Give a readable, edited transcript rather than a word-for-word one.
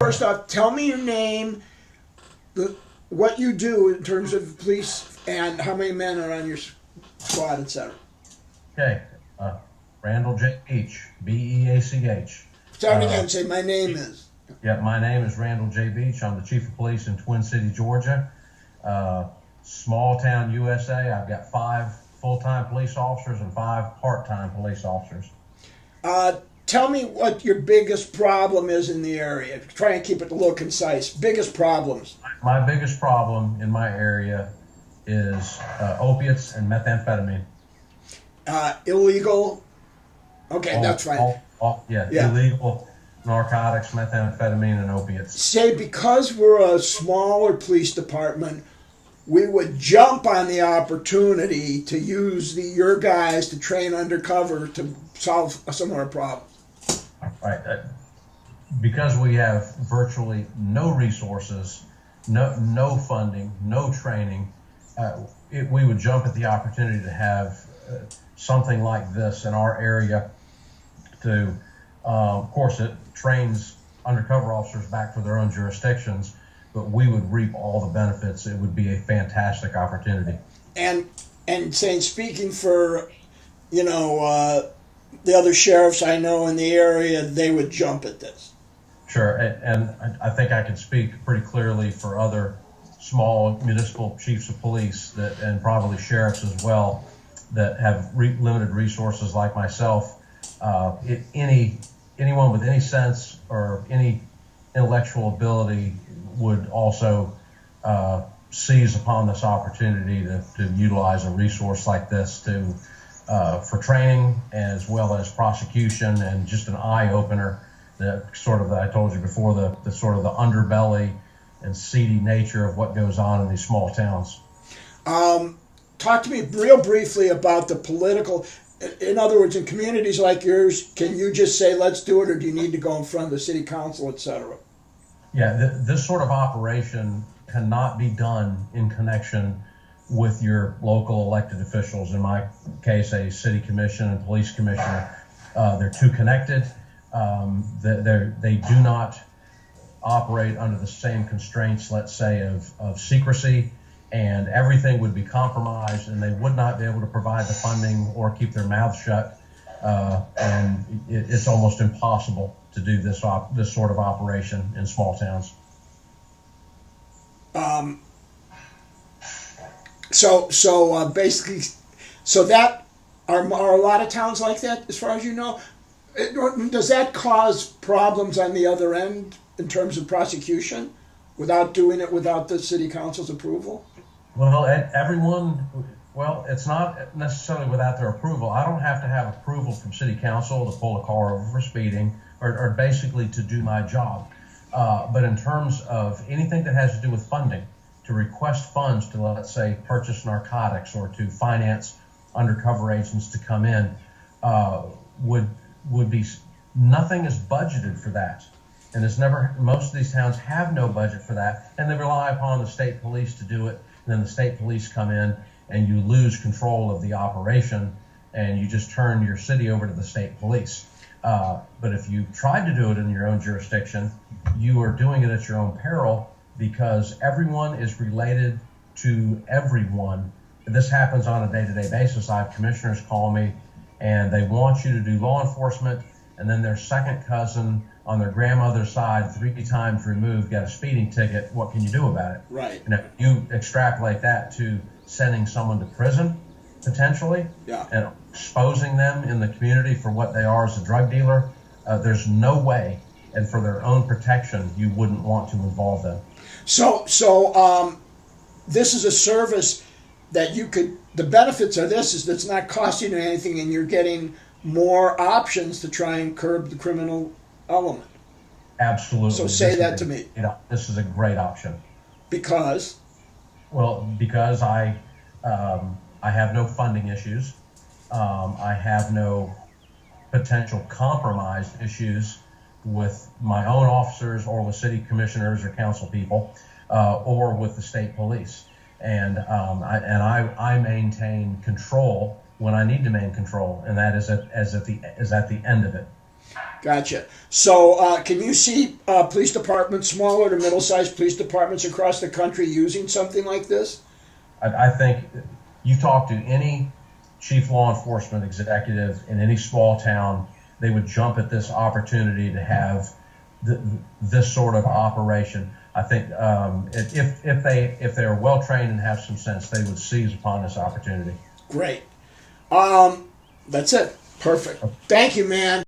first off, tell me your name, what you do in terms of police, and how many men are on your squad, etc. Okay. Randall J. Beach, B-E-A-C-H. Start again, say my name is. Yeah, my name is Randall J. Beach. I'm the chief of police in Twin City, Georgia. Small town USA. I've got 5 full-time police officers and 5 part-time police officers. Tell me what your biggest problem is in the area. Try and keep it a little concise. Biggest problems. My biggest problem in my area is opiates and methamphetamine. Illegal. Okay, that's fine. Yeah, illegal narcotics, methamphetamine, and opiates. Say, because we're a smaller police department, we would jump on the opportunity to use your guys to train undercover to solve some of our problems. Right. Because we have virtually no resources, no funding, no training, we would jump at the opportunity to have something like this in our area to, of course, it trains undercover officers back for their own jurisdictions, but we would reap all the benefits. It would be a fantastic opportunity. And speaking for, the other sheriffs I know in the area, they would jump at this. Sure, and I think I can speak pretty clearly for other small municipal chiefs of police and probably sheriffs as well that have limited resources like myself. Anyone with any sense or any intellectual ability would also seize upon this opportunity to utilize a resource like this for training as well as prosecution, and just an eye opener. I told you before, the sort of the underbelly and seedy nature of what goes on in these small towns. Talk to me real briefly about the political. In other words, in communities like yours, can you just say, let's do it, or do you need to go in front of the city council, etc.? Yeah, this sort of operation cannot be done in connection with your local elected officials. In my case, a city commission and police commissioner. They're too connected. They do not operate under the same constraints, let's say, of secrecy, and everything would be compromised, and they would not be able to provide the funding or keep their mouths shut. And it's almost impossible to do this sort of operation in small towns. Basically, that are a lot of towns like that, as far as you know. Does that cause problems on the other end in terms of prosecution without doing it without the city council's approval? Well, it's not necessarily without their approval. I don't have to have approval from city council to pull a car over for speeding or basically to do my job. But in terms of anything that has to do with funding, to request funds to, let's say, purchase narcotics or to finance undercover agents to come in, would be, nothing is budgeted for that. And most of these towns have no budget for that, and they rely upon the state police to do it. And then the state police come in and you lose control of the operation, and you just turn your city over to the state police. But if you tried to do it in your own jurisdiction, you are doing it at your own peril, because everyone is related to everyone. This happens on a day-to-day basis. I have commissioners call me, and they want you to do law enforcement, and then their second cousin on their grandmother's side, 3 times removed, got a speeding ticket. What can you do about it? Right. And if you extrapolate that to sending someone to prison, potentially, and exposing them in the community for what they are as a drug dealer, there's no way, and for their own protection, you wouldn't want to involve them. So this is a service that the benefits of this is that it's not costing you anything, and you're getting more options to try and curb the criminal element. Absolutely. So say that to me. This is a great option. Because? Well, because I have no funding issues. I have no potential compromised issues with my own officers or with city commissioners or council people or with the state police. And I maintain control when I need to maintain control, and that is at the end of it. Gotcha. So, can you see police departments, smaller to middle-sized police departments across the country using something like this? I think you talk to any chief law enforcement executive in any small town, they would jump at this opportunity to have this sort of operation. I think if they are well trained and have some sense, they would seize upon this opportunity. Great. That's it. Perfect. Thank you, man.